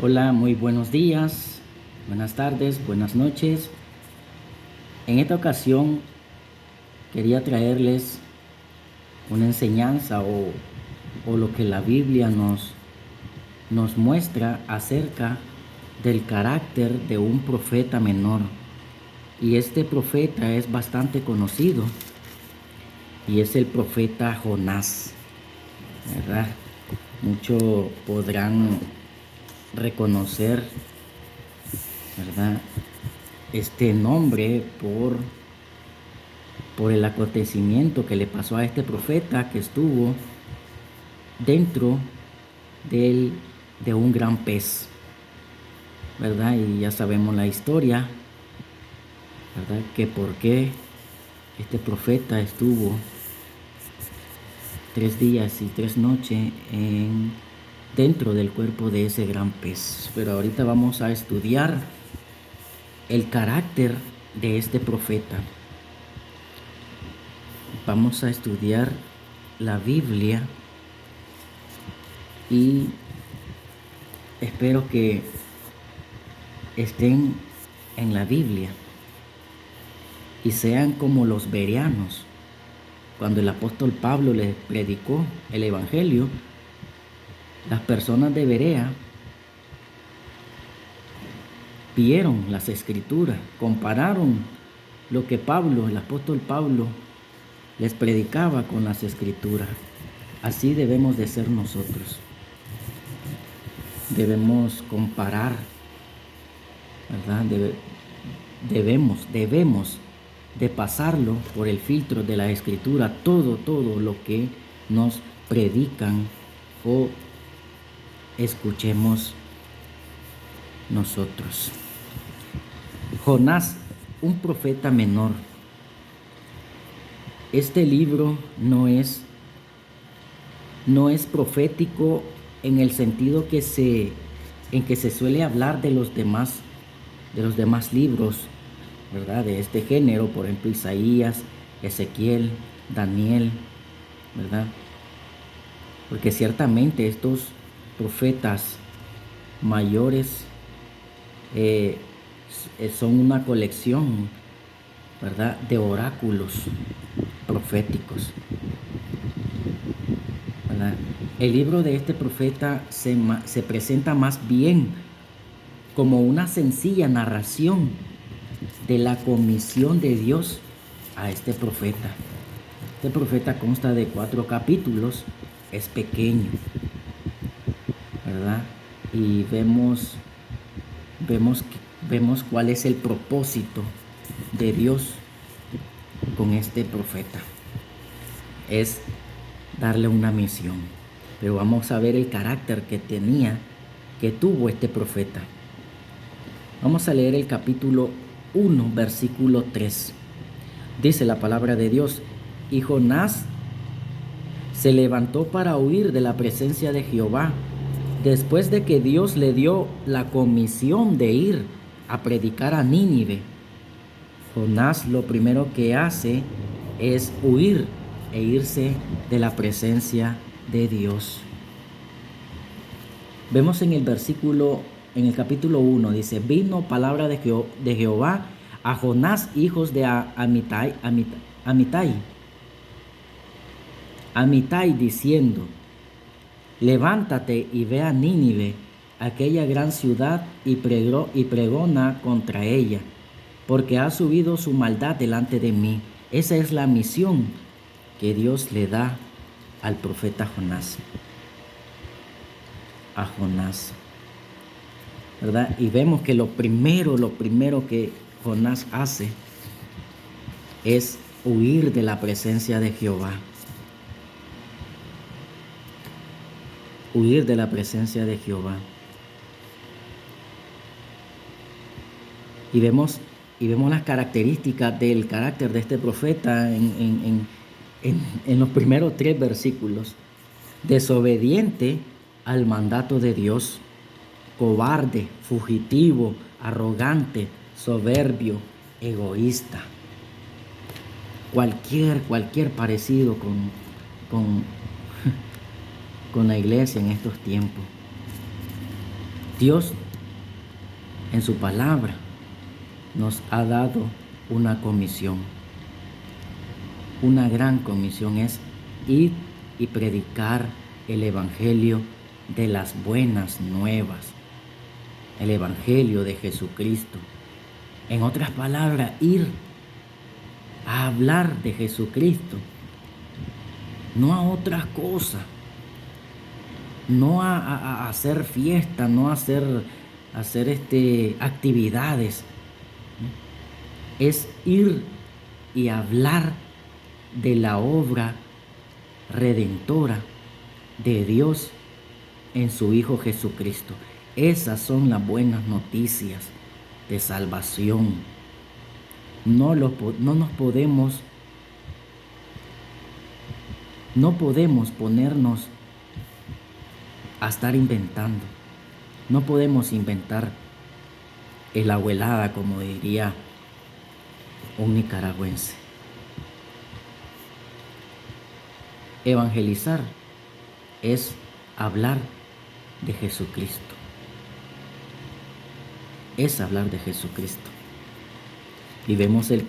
Hola, muy buenos días, buenas tardes, buenas noches. En esta ocasión quería traerles una enseñanza o lo que la Biblia nos muestra acerca del carácter de un profeta menor. Y este profeta es bastante conocido y es el profeta Jonás, ¿verdad? Muchos podrán reconocer, ¿verdad?, este nombre por el acontecimiento que le pasó a este profeta que estuvo dentro del, de un gran pez, ¿verdad? Y ya sabemos la historia, ¿verdad? Que por qué este profeta estuvo 3 días y 3 noches dentro del cuerpo de ese gran pez. Pero ahorita vamos a estudiar el carácter de este profeta. Vamos a estudiar la Biblia y espero que estén en la Biblia y sean como los bereanos. Cuando el apóstol Pablo les predicó el evangelio, las personas de Berea vieron las escrituras, compararon lo que el apóstol Pablo, les predicaba con las escrituras. Así debemos de ser nosotros. Debemos comparar, ¿verdad? Debemos de pasarlo por el filtro de la escritura, todo lo que nos predican o escuchemos nosotros. Jonás, un profeta menor. Este libro no es profético en el sentido en que se suele hablar de los demás libros, ¿verdad?, de este género, por ejemplo, Isaías, Ezequiel, Daniel, ¿verdad? Porque ciertamente estos profetas mayores son una colección, ¿verdad?, de oráculos proféticos, ¿verdad? El libro de este profeta se presenta más bien como una sencilla narración de la comisión de Dios a este profeta. Este profeta consta de 4 capítulos, es pequeño, ¿verdad? Y vemos cuál es el propósito de Dios con este profeta. Es darle una misión. Pero vamos a ver el carácter que tuvo este profeta. Vamos a leer el capítulo 1, versículo 3. Dice la palabra de Dios: y Jonás se levantó para huir de la presencia de Jehová, después de que Dios le dio la comisión de ir a predicar a Nínive. Jonás lo primero que hace es huir e irse de la presencia de Dios. Vemos en el capítulo 1, dice: vino palabra de Jehová a Jonás, hijos de Amitai, diciendo: levántate y ve a Nínive, aquella gran ciudad, y pregona contra ella, porque ha subido su maldad delante de mí. Esa es la misión que Dios le da al profeta Jonás. A Jonás, ¿verdad? Y vemos que lo primero que Jonás hace es huir de la presencia de Jehová. Huir de la presencia de Jehová. Y vemos las características del carácter de este profeta en los primeros 3 versículos. Desobediente al mandato de Dios, cobarde, fugitivo, arrogante, soberbio, egoísta. Cualquier parecido con la iglesia en estos tiempos. Dios en su palabra nos ha dado una comisión. Una gran comisión es ir y predicar el evangelio de las buenas nuevas, el evangelio de Jesucristo. En otras palabras, ir a hablar de Jesucristo, no a otras cosas, no a hacer fiesta, no a hacer actividades. Es ir y hablar de la obra redentora de Dios en su Hijo Jesucristo. Esas son las buenas noticias de salvación. No podemos ponernos a estar inventando. No podemos inventar el abuelada, como diría un nicaragüense. Evangelizar es hablar de Jesucristo. Es hablar de Jesucristo. Y vemos las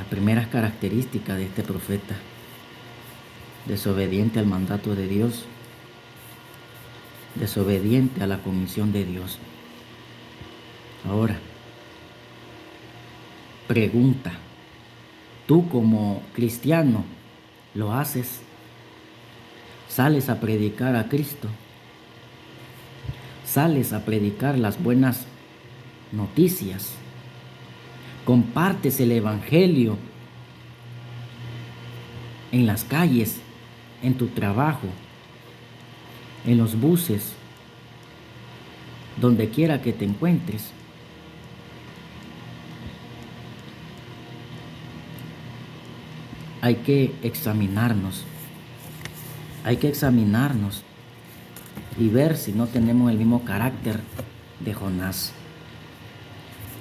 primeras características de este profeta: desobediente al mandato de Dios, desobediente a la comisión de Dios. Ahora, pregunta: ¿tú como cristiano lo haces? ¿Sales a predicar a Cristo? ¿Sales a predicar las buenas noticias? ¿Compartes el evangelio en las calles, en tu trabajo, en los buses, donde quiera que te encuentres? Hay que examinarnos y ver si no tenemos el mismo carácter de Jonás.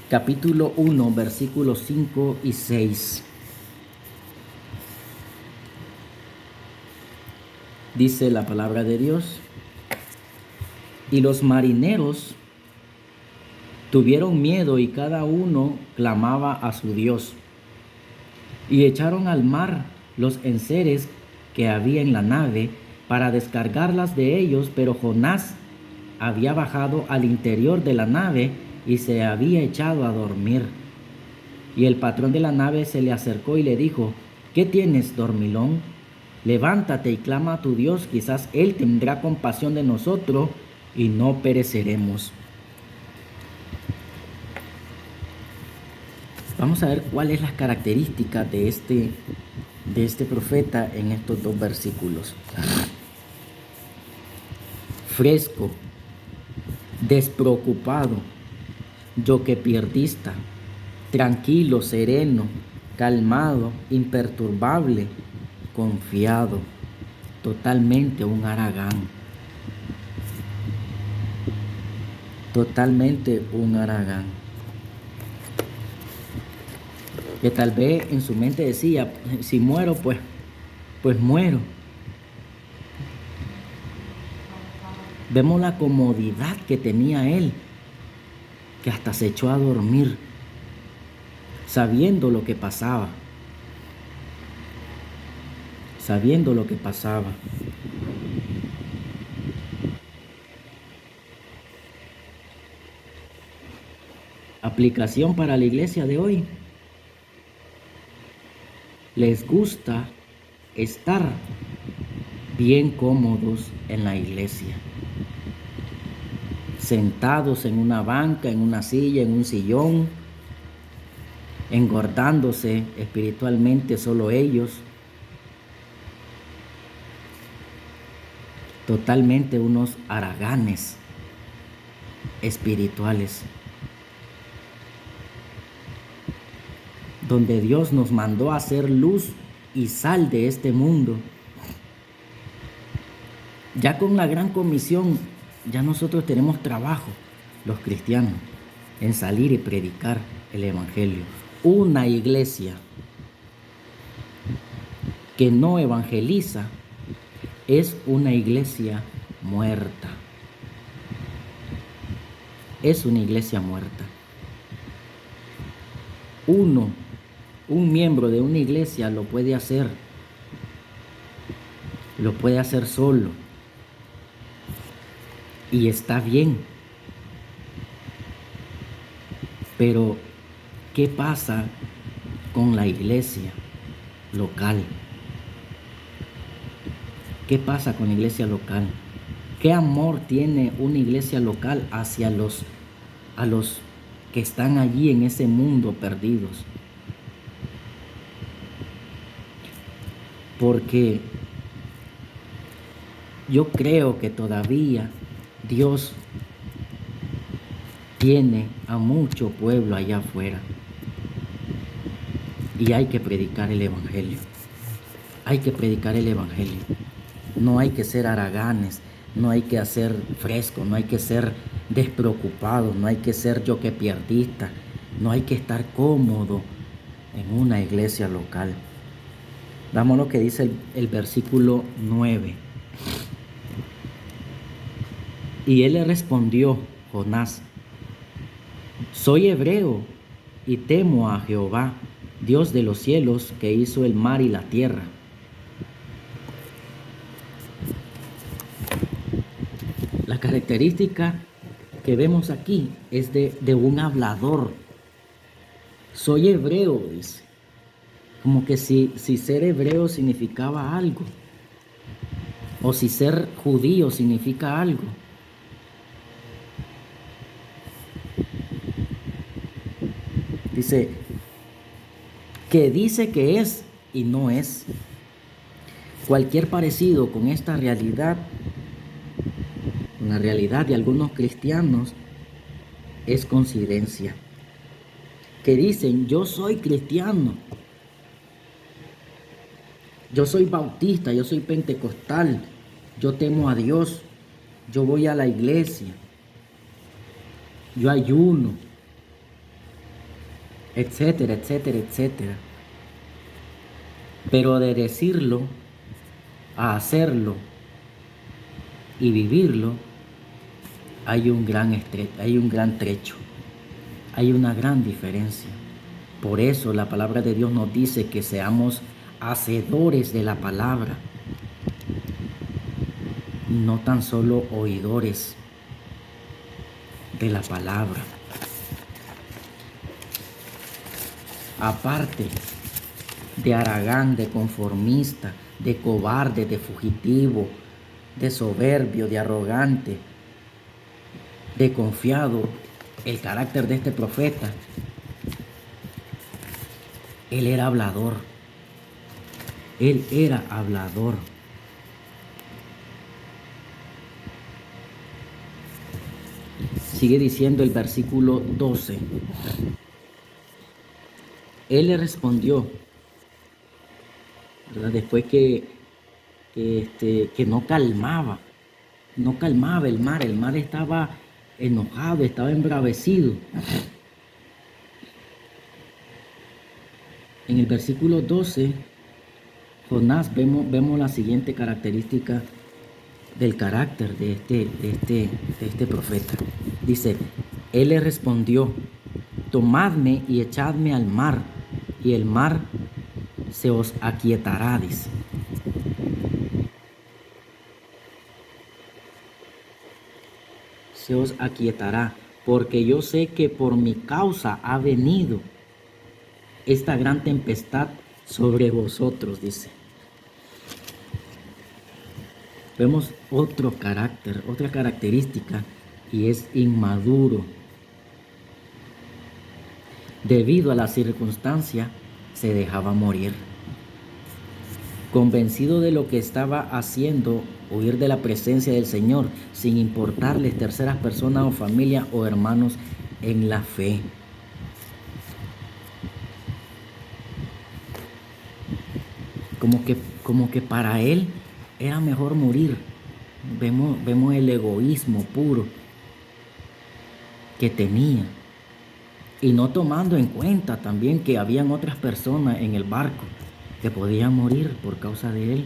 Capítulo 1, versículos 5 y 6. Dice la palabra de Dios: y los marineros tuvieron miedo y cada uno clamaba a su Dios. Y echaron al mar los enseres que había en la nave para descargarlas de ellos, pero Jonás había bajado al interior de la nave y se había echado a dormir. Y el patrón de la nave se le acercó y le dijo: ¿qué tienes, dormilón? Levántate y clama a tu Dios, quizás Él tendrá compasión de nosotros y no pereceremos. Vamos a ver cuál es la característica de este profeta en estos dos versículos. Fresco, despreocupado, yoquepierdista, tranquilo, sereno, calmado, imperturbable, confiado, totalmente un haragán. Totalmente un haragán. Que tal vez en su mente decía: si muero, pues muero. Vemos la comodidad que tenía él, que hasta se echó a dormir, sabiendo lo que pasaba. Sabiendo lo que pasaba. Aplicación para la iglesia de hoy. Les gusta estar bien cómodos en la iglesia, sentados en una banca, en una silla, en un sillón, engordándose espiritualmente solo ellos, totalmente unos haraganes espirituales, donde Dios nos mandó a hacer luz y sal de este mundo. Ya con la gran comisión, ya nosotros tenemos trabajo, los cristianos, en salir y predicar el evangelio. Una iglesia que no evangeliza es una iglesia muerta. es una iglesia muerta. Un miembro de una iglesia lo puede hacer solo y está bien. Pero, ¿qué pasa con la iglesia local? ¿Qué pasa con la iglesia local? ¿Qué amor tiene una iglesia local hacia a los que están allí en ese mundo perdidos? Porque yo creo que todavía Dios tiene a mucho pueblo allá afuera y hay que predicar el evangelio. Hay que predicar el evangelio. No hay que ser haraganes, no hay que hacer fresco, no hay que ser despreocupados, no hay que ser yo que pierdista, no hay que estar cómodo en una iglesia local. Damos lo que dice el versículo 9. Y él le respondió, Jonás: soy hebreo y temo a Jehová, Dios de los cielos, que hizo el mar y la tierra. La característica que vemos aquí es de un hablador. Soy hebreo, dice. Como que si ser hebreo significaba algo, o si ser judío significa algo. Dice que es y no es. Cualquier parecido con esta realidad, con la realidad de algunos cristianos, es coincidencia. Que dicen: yo soy cristiano, yo soy bautista, yo soy pentecostal, yo temo a Dios, yo voy a la iglesia, yo ayuno, etcétera, etcétera, etcétera. Pero de decirlo a hacerlo y vivirlo, hay un gran trecho, hay una gran diferencia. Por eso la palabra de Dios nos dice que seamos hacedores de la palabra, no tan solo oidores de la palabra. Aparte de haragán, de conformista, de cobarde, de fugitivo, de soberbio, de arrogante, de confiado, el carácter de este profeta, él era hablador. Él era hablador. Sigue diciendo el versículo 12. Él le respondió, ¿verdad? Después que no calmaba el mar estaba enojado, estaba embravecido. En el versículo 12, Jonás, vemos la siguiente característica del carácter de este profeta. Dice: él le respondió: tomadme y echadme al mar, y el mar se os aquietará, dice. Se os aquietará, porque yo sé que por mi causa ha venido esta gran tempestad sobre vosotros, dice. Vemos otro carácter, otra característica, y es inmaduro. Debido a la circunstancia, se dejaba morir. Convencido de lo que estaba haciendo, huir de la presencia del Señor, sin importarles terceras personas o familia o hermanos en la fe. Como que para él era mejor morir. Vemos el egoísmo puro que tenía, y no tomando en cuenta también que habían otras personas en el barco que podían morir por causa de él.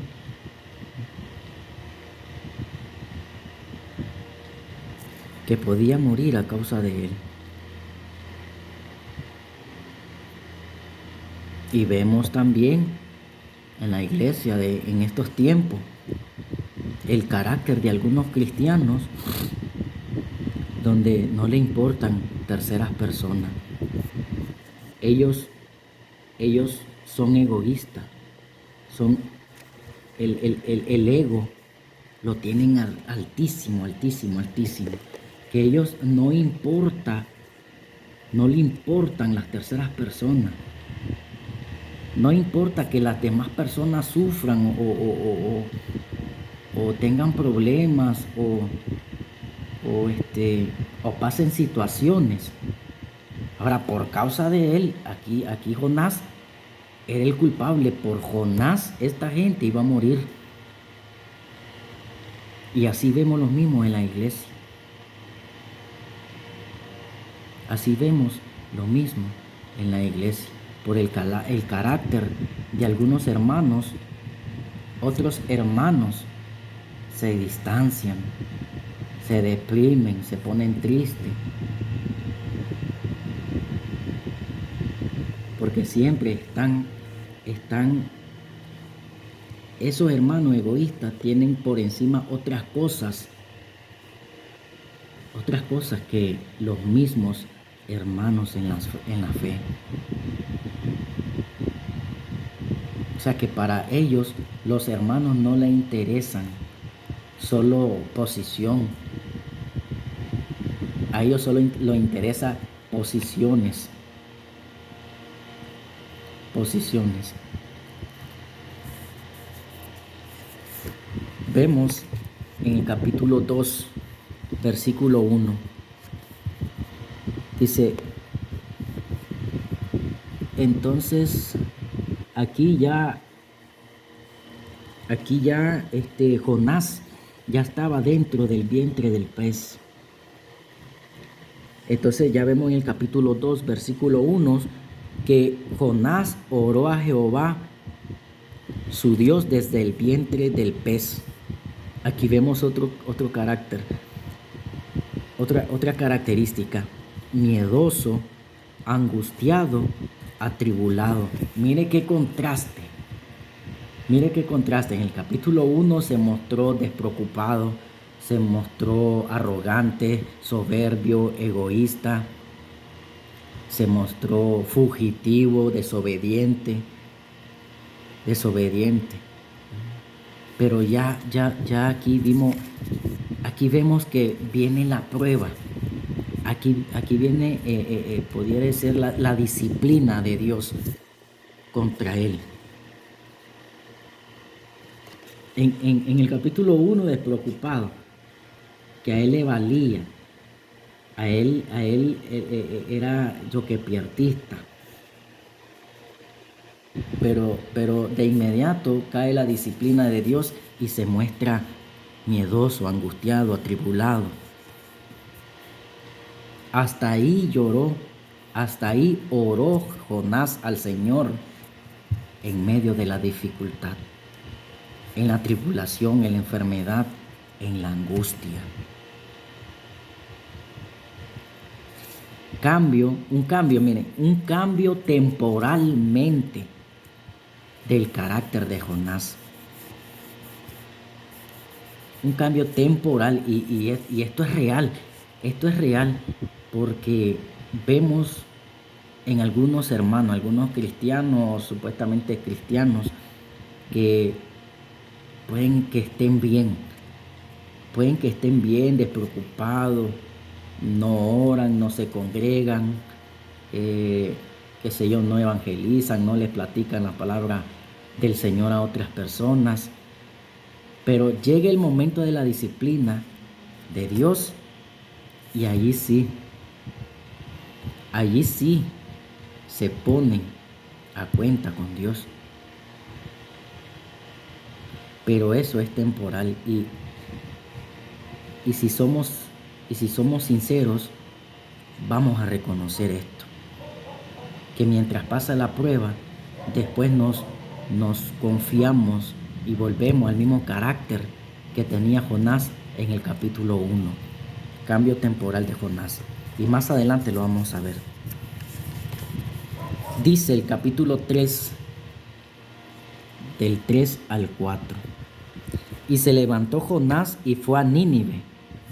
que podía morir a causa de él. Y vemos también en la iglesia en estos tiempos el carácter de algunos cristianos donde no le importan terceras personas. Ellos son egoístas, son el ego lo tienen altísimo, altísimo, altísimo. Que ellos no le importan las terceras personas. No importa que las demás personas sufran o tengan problemas o pasen situaciones. Ahora, por causa de él, aquí Jonás era el culpable. Por Jonás, esta gente iba a morir. Y así vemos lo mismo en la iglesia. Así vemos lo mismo en la iglesia. Por el carácter de algunos hermanos, otros hermanos se distancian, se deprimen, se ponen tristes. Porque siempre están, esos hermanos egoístas tienen por encima otras cosas que los mismos hermanos en la fe. O sea que para ellos los hermanos no les interesan solo posición. A ellos solo les interesa posiciones. Vemos en el capítulo 2, versículo 1. Dice, entonces aquí ya Jonás ya estaba dentro del vientre del pez. Entonces ya vemos en el capítulo 2, versículo 1, que Jonás oró a Jehová, su Dios, desde el vientre del pez. Aquí vemos otro carácter, otra característica: miedoso, angustiado, atribulado. Mire qué contraste. En el capítulo 1 se mostró despreocupado, se mostró arrogante, soberbio, egoísta, se mostró fugitivo, desobediente. Pero ya aquí vemos que viene la prueba. Aquí viene, pudiera ser la disciplina de Dios contra él. En el capítulo 1, despreocupado, que a él le valía, a él era yoquepiartista, pero de inmediato cae la disciplina de Dios y se muestra miedoso, angustiado, atribulado. Hasta ahí lloró, hasta ahí oró Jonás al Señor en medio de la dificultad, en la tribulación, en la enfermedad, en la angustia. Un cambio temporalmente del carácter de Jonás. Un cambio temporal y esto es real. Esto es real porque vemos en algunos hermanos, algunos cristianos, supuestamente cristianos, que pueden que estén bien, despreocupados, no oran, no se congregan, no evangelizan, no les platican la palabra del Señor a otras personas. Pero llega el momento de la disciplina de Dios y allí sí se ponen a cuenta con Dios. Pero eso es temporal y si somos sinceros, vamos a reconocer esto, que mientras pasa la prueba, después nos confiamos y volvemos al mismo carácter que tenía Jonás en el capítulo 1. cambio temporal de Jonás. Y más adelante lo vamos a ver. Dice el capítulo 3, del 3 al 4. Y se levantó Jonás y fue a Nínive,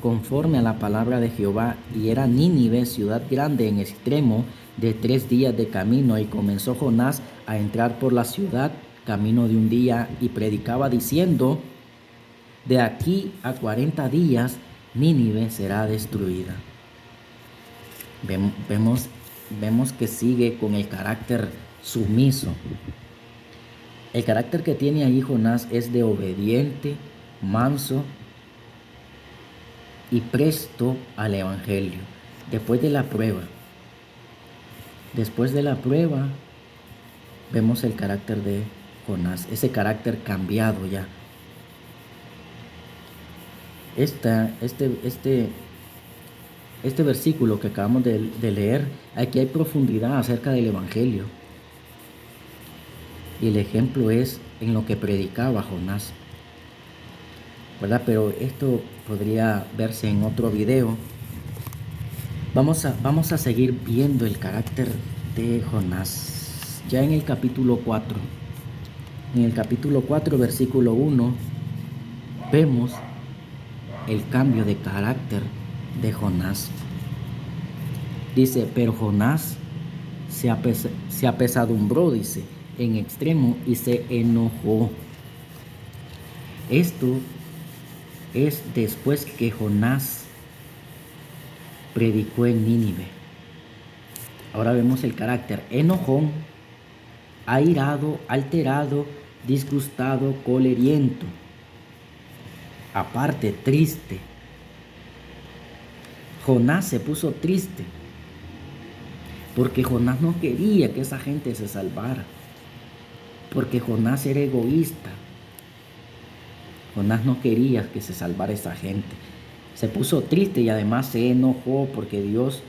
conforme a la palabra de Jehová. Y era Nínive ciudad grande en extremo, de 3 días de camino. Y comenzó Jonás a entrar por la ciudad, camino de un día, y predicaba diciendo: de aquí a 40 días Nínive será destruida. Vemos que sigue con el carácter sumiso. El carácter que tiene ahí Jonás es de obediente, manso y presto al evangelio. Después de la prueba, vemos el carácter de Jonás, ese carácter cambiado ya. Este versículo que acabamos de leer, aquí hay profundidad acerca del evangelio. Y el ejemplo es en lo que predicaba Jonás, ¿verdad? Pero esto podría verse en otro video. Vamos a seguir viendo el carácter de Jonás. Ya en el capítulo 4. En el capítulo 4, versículo 1, vemos el cambio de carácter de Jonás. Dice: pero Jonás se apesadumbró, dice, en extremo, y se enojó. Esto es después que Jonás predicó en Nínive. Ahora vemos el carácter: enojón, airado, alterado, disgustado, coleriento. Aparte, triste. Jonás se puso triste porque Jonás no quería que esa gente se salvara, porque Jonás era egoísta. Jonás no quería que se salvara esa gente. Se puso triste y además se enojó porque Dios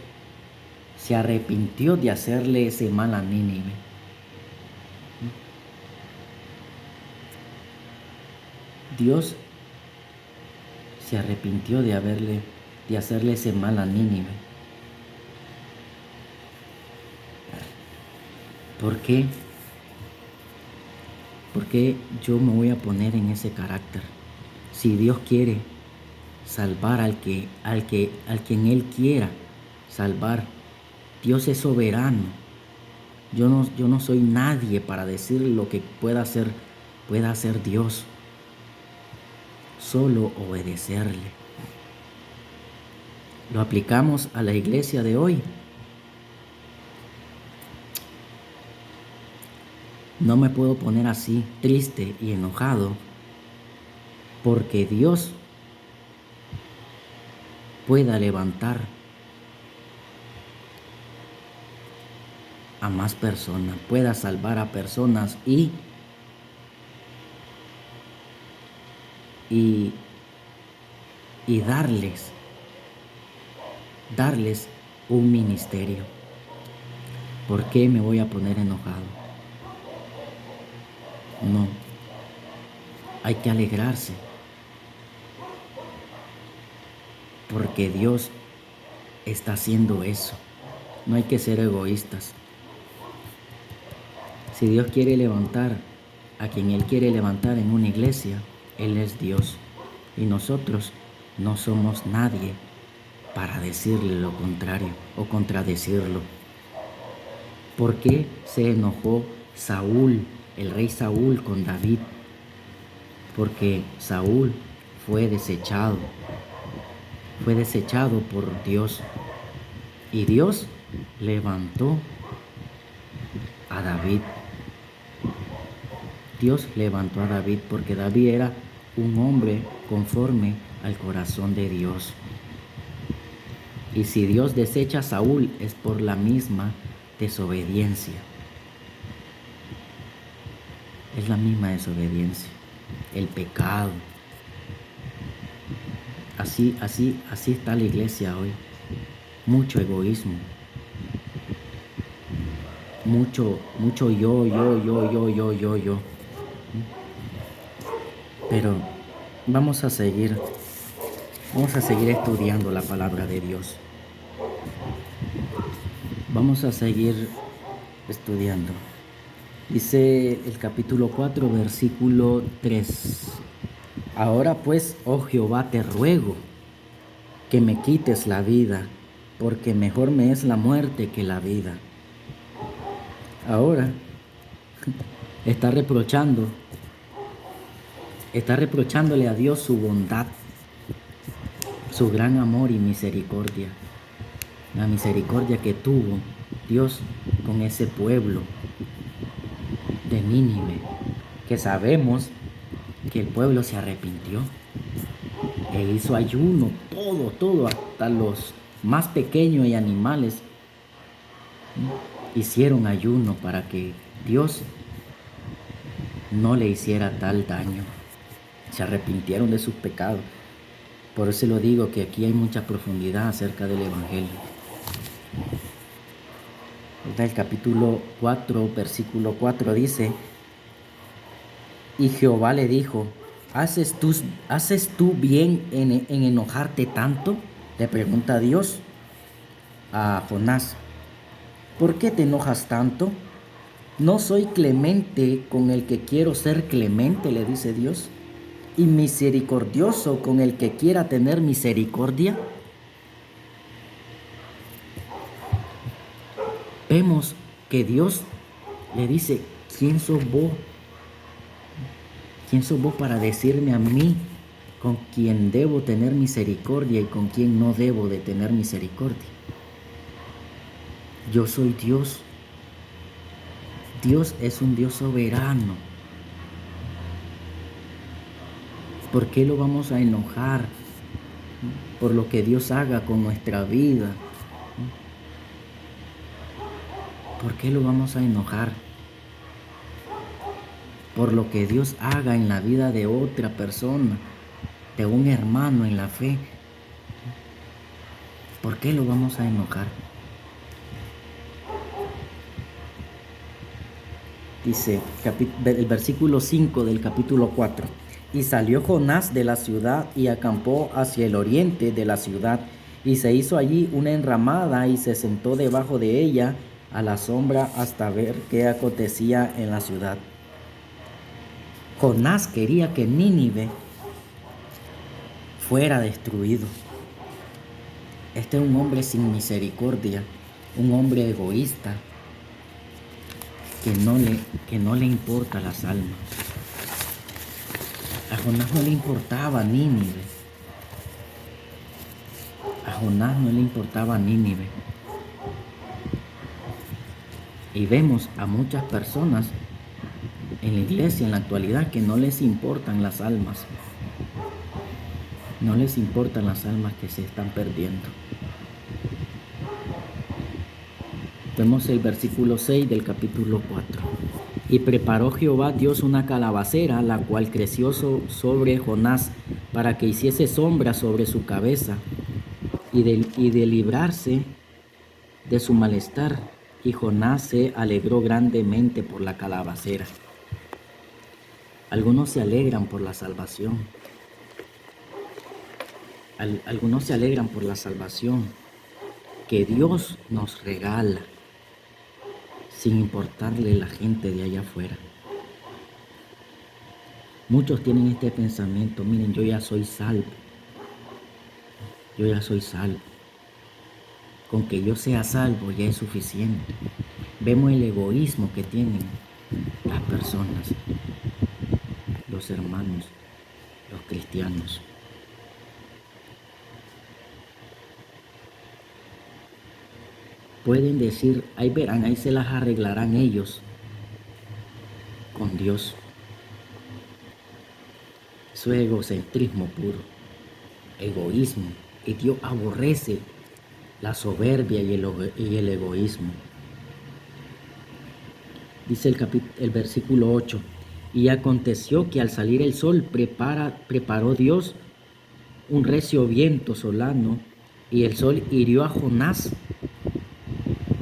se arrepintió de hacerle ese mal a Nínive. Dios se arrepintió de hacerle ese mal a Nínive. ¿Por qué? ¿Por qué yo me voy a poner en ese carácter? Si Dios quiere salvar al quien Él quiera salvar, Dios es soberano. Yo no soy nadie para decir lo que pueda hacer Dios. Solo obedecerle. Lo aplicamos a la iglesia de hoy. No me puedo poner así, triste y enojado, porque Dios pueda levantar a más personas, pueda salvar a personas y darles un ministerio. ¿Por qué me voy a poner enojado? No, hay que alegrarse, porque Dios está haciendo eso. No hay que ser egoístas. Si Dios quiere levantar a quien Él quiere levantar en una iglesia, Él es Dios. Y nosotros no somos nadie para decirle lo contrario o contradecirlo. ¿Por qué se enojó Saúl, el rey Saúl, con David? Porque Saúl fue desechado por Dios. Y Dios levantó a David. Dios levantó a David porque David era un hombre conforme al corazón de Dios. Y si Dios desecha a Saúl es por la misma desobediencia. Es la misma desobediencia, el pecado. Así está la iglesia hoy. Mucho egoísmo. Mucho yo. Pero vamos a seguir Vamos a seguir estudiando la palabra de Dios. Vamos a seguir estudiando. Dice el capítulo 4, versículo 3. Ahora pues, oh Jehová, te ruego que me quites la vida, porque mejor me es la muerte que la vida. Ahora está reprochándole a Dios su bondad, su gran amor y misericordia. La misericordia que tuvo Dios con ese pueblo de Nínive, que sabemos que el pueblo se arrepintió e hizo ayuno, todo, hasta los más pequeños y animales hicieron ayuno para que Dios no le hiciera tal daño. Se arrepintieron de sus pecados. Por eso lo digo que aquí hay mucha profundidad acerca del Evangelio. El capítulo 4, versículo 4 dice: y Jehová le dijo: ¿Haces tú bien en enojarte tanto? Le pregunta Dios a Jonás. ¿Por qué te enojas tanto? ¿No soy clemente con el que quiero ser clemente?, le dice Dios, y misericordioso con el que quiera tener misericordia. Vemos que Dios le dice: ¿quién sos vos? ¿Quién sos vos para decirme a mí con quién debo tener misericordia y con quién no debo de tener misericordia? Yo soy Dios. Dios es un Dios soberano. ¿Por qué lo vamos a enojar por lo que Dios haga con nuestra vida? ¿Por qué lo vamos a enojar por lo que Dios haga en la vida de otra persona, de un hermano en la fe? ¿Por qué lo vamos a enojar? Dice el versículo 5 del capítulo 4. Y salió Jonás de la ciudad y acampó hacia el oriente de la ciudad, y se hizo allí una enramada y se sentó debajo de ella a la sombra hasta ver qué acontecía en la ciudad. Jonás quería que Nínive fuera destruido. Este es un hombre sin misericordia, un hombre egoísta, que no le importa las almas. A Jonás no le importaba Nínive. A Jonás no le importaba Nínive. Y vemos a muchas personas en la iglesia en la actualidad que no les importan las almas. No les importan las almas que se están perdiendo. Vemos el versículo 6 del capítulo 4. Y preparó Jehová Dios una calabacera, la cual creció sobre Jonás, para que hiciese sombra sobre su cabeza, y de librarse de su malestar. Y Jonás se alegró grandemente por la calabacera. Algunos se alegran por la salvación. Algunos se alegran por la salvación que Dios nos regala, sin importarle la gente de allá afuera. Muchos tienen este pensamiento: miren, yo ya soy salvo. Yo ya soy salvo. Con que yo sea salvo ya es suficiente. Vemos el egoísmo que tienen las personas, los hermanos, los cristianos. Pueden decir: ahí verán, ahí se las arreglarán ellos con Dios. Eso es egocentrismo puro, egoísmo. Y Dios aborrece la soberbia y el egoísmo. Dice el versículo 8. Y aconteció que al salir el sol preparó Dios un recio viento solano, y el sol hirió a Jonás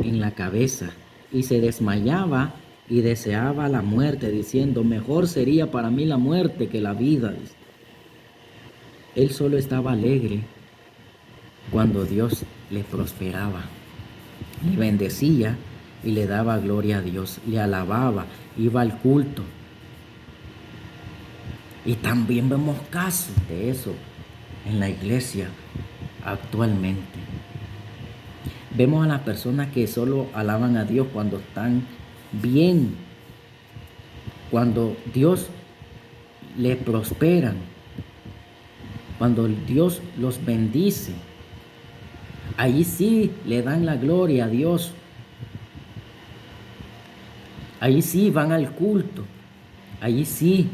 en la cabeza, y se desmayaba y deseaba la muerte, diciendo: mejor sería para mí la muerte que la vida. Él solo estaba alegre cuando Dios le prosperaba, le bendecía y le daba gloria a Dios, le alababa, iba al culto. Y también vemos casos de eso en la iglesia actualmente. Vemos a las personas que solo alaban a Dios cuando están bien, cuando Dios les prospera, cuando Dios los bendice. Allí sí le dan la gloria a Dios. Allí sí van al culto. Allí sí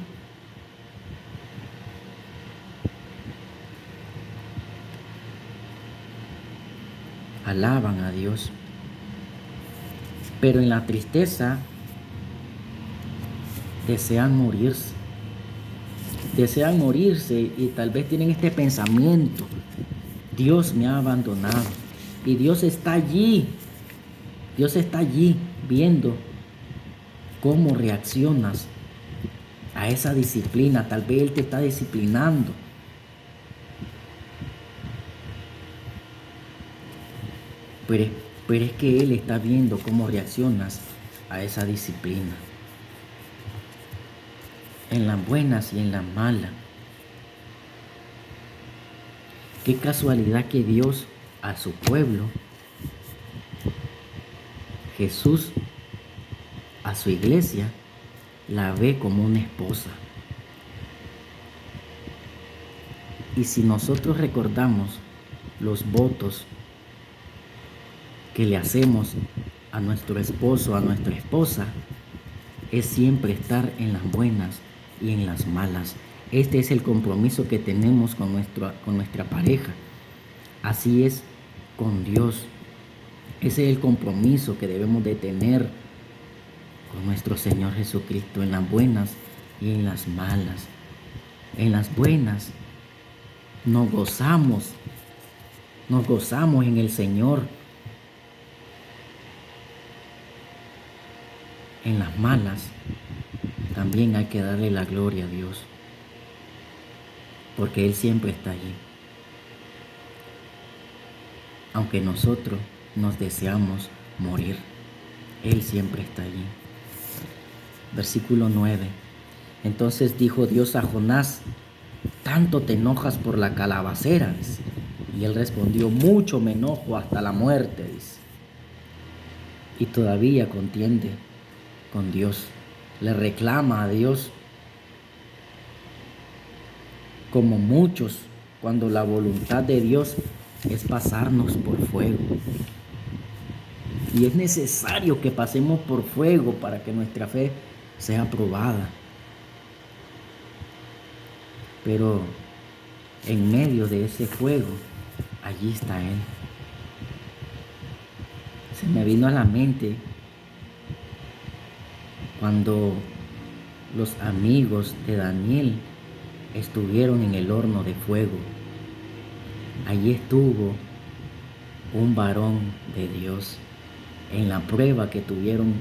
alaban a Dios. Pero en la tristeza desean morirse. Desean morirse y tal vez tienen este pensamiento: Dios me ha abandonado. Y Dios está allí. Dios está allí viendo cómo reaccionas a esa disciplina. Tal vez Él te está disciplinando. Pero, pero es que Él está viendo cómo reaccionas a esa disciplina. En las buenas y en las malas. Qué casualidad que Dios a su pueblo, Jesús a su iglesia, la ve como una esposa. Y si nosotros recordamos los votos que le hacemos a nuestro esposo, a nuestra esposa, es siempre estar en las buenas y en las malas. Este es el compromiso que tenemos con nuestra pareja. Así es con Dios. Ese es el compromiso que debemos de tener con nuestro Señor Jesucristo, en las buenas y en las malas. En las buenas nos gozamos en el Señor. En las malas también hay que darle la gloria a Dios, porque Él siempre está allí. Aunque nosotros nos deseamos morir, Él siempre está allí. Versículo 9. Entonces dijo Dios a Jonás: ¿tanto te enojas por la calabacera? Dice. Y él respondió: mucho me enojo hasta la muerte, dice. Y todavía contiende con Dios, le reclama a Dios, como muchos, cuando la voluntad de Dios es pasarnos por fuego. Y es necesario que pasemos por fuego para que nuestra fe sea probada. Pero en medio de ese fuego, allí está Él. Se me vino a la mente cuando los amigos de Daniel estuvieron en el horno de fuego. Allí estuvo un varón de Dios en la prueba que tuvieron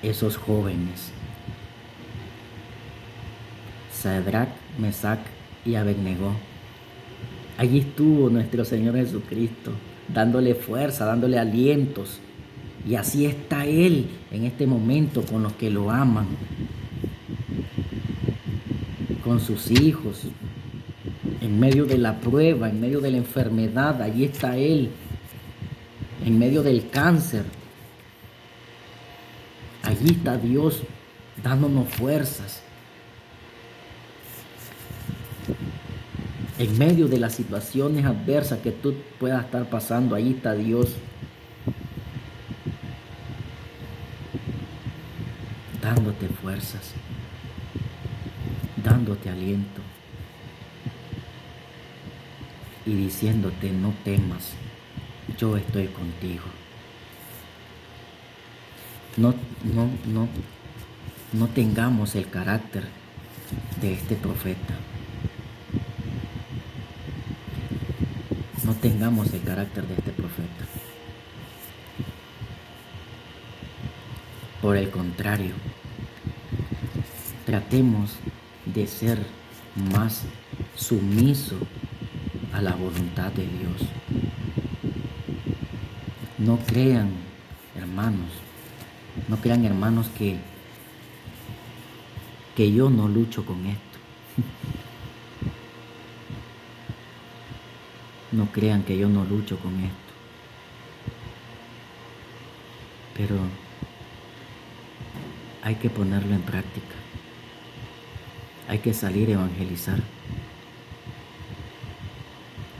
esos jóvenes. Sadrach, Mesach y Abednego. Allí estuvo nuestro Señor Jesucristo, dándole fuerza, dándole alientos. Y así está Él en este momento con los que lo aman, con sus hijos, en medio de la prueba, en medio de la enfermedad. Allí está Él, en medio del cáncer. Allí está Dios dándonos fuerzas. En medio de las situaciones adversas que tú puedas estar pasando, allí está Dios dándote fuerzas, dándote aliento y diciéndote: no temas, yo estoy contigo. No tengamos el carácter de este profeta. No tengamos el carácter de este profeta. Por el contrario, tratemos de ser más sumiso a la voluntad de Dios. No crean, hermanos, que yo no lucho con esto. No crean que yo no lucho con esto. Pero hay que ponerlo en práctica. Hay que salir a evangelizar.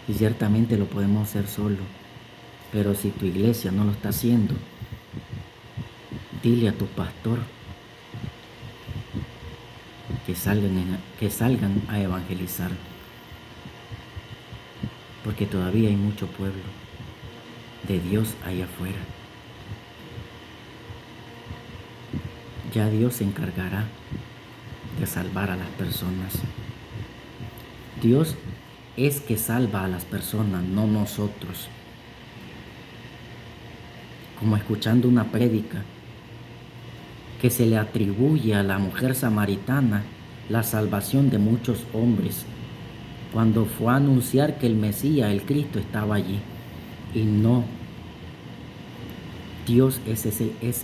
Y ciertamente lo podemos hacer solo. Pero si tu iglesia no lo está haciendo, dile a tu pastor que salgan a evangelizar. Porque todavía hay mucho pueblo de Dios allá afuera. Ya Dios se encargará de salvar a las personas. Dios es que salva a las personas, no nosotros. Como escuchando una prédica que se le atribuye a la mujer samaritana la salvación de muchos hombres, cuando fue a anunciar que el Mesías, el Cristo, estaba allí. Y no, Dios es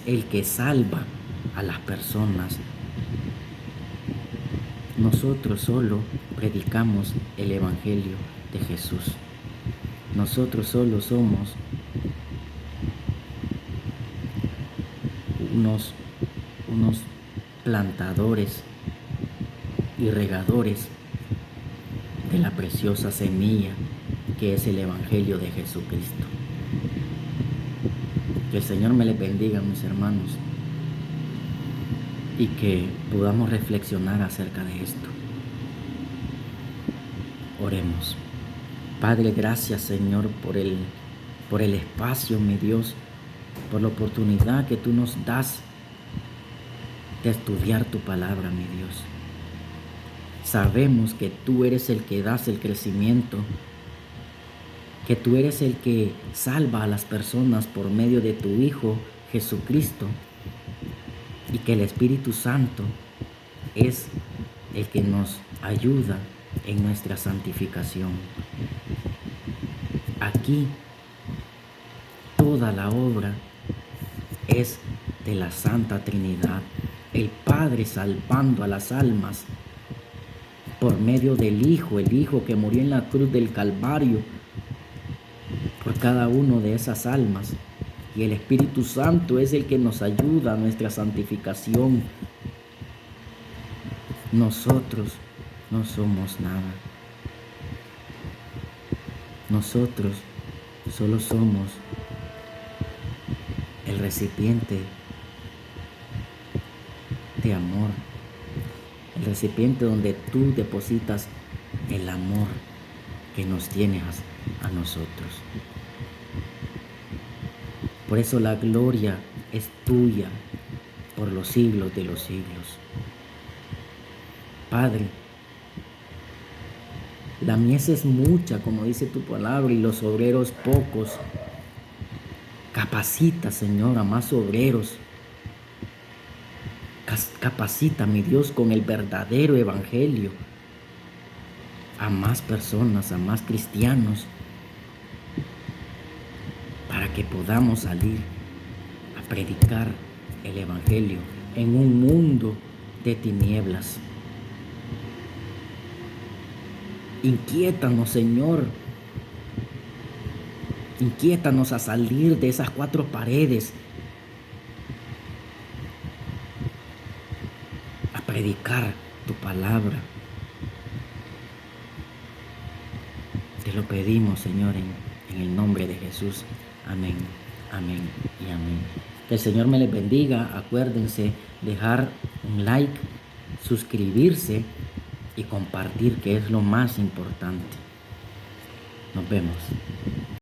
el que salva a las personas. Nosotros solo predicamos el Evangelio de Jesús. Nosotros solo somos unos plantadores y regadores de la preciosa semilla que es el Evangelio de Jesucristo. Que el Señor me les bendiga, mis hermanos, y que podamos reflexionar acerca de esto. Oremos. Padre, gracias, Señor, por el espacio, mi Dios, por la oportunidad que tú nos das de estudiar tu palabra, mi Dios. Sabemos que tú eres el que das el crecimiento, que tú eres el que salva a las personas por medio de tu Hijo Jesucristo, y que el Espíritu Santo es el que nos ayuda en nuestra santificación. Aquí toda la obra es de la Santa Trinidad, el Padre salvando a las almas por medio del Hijo, el Hijo que murió en la cruz del Calvario por cada uno de esas almas. Y el Espíritu Santo es el que nos ayuda a nuestra santificación. Nosotros no somos nada. Nosotros solo somos el recipiente de amor, el recipiente donde tú depositas el amor que nos tienes a nosotros. Por eso la gloria es tuya por los siglos de los siglos. Padre, la mies es mucha, como dice tu palabra, y los obreros pocos. Capacita, Señor, a más obreros. Capacita, mi Dios, con el verdadero evangelio a más personas, a más cristianos, para que podamos salir a predicar el evangelio en un mundo de tinieblas. Inquiétanos, Señor. Inquiétanos a salir de esas cuatro paredes, a predicar tu palabra. Te lo pedimos, Señor, en el nombre de Jesús. Amén, amén y amén. Que el Señor me les bendiga. Acuérdense dejar un like, suscribirse y compartir, que es lo más importante. Nos vemos.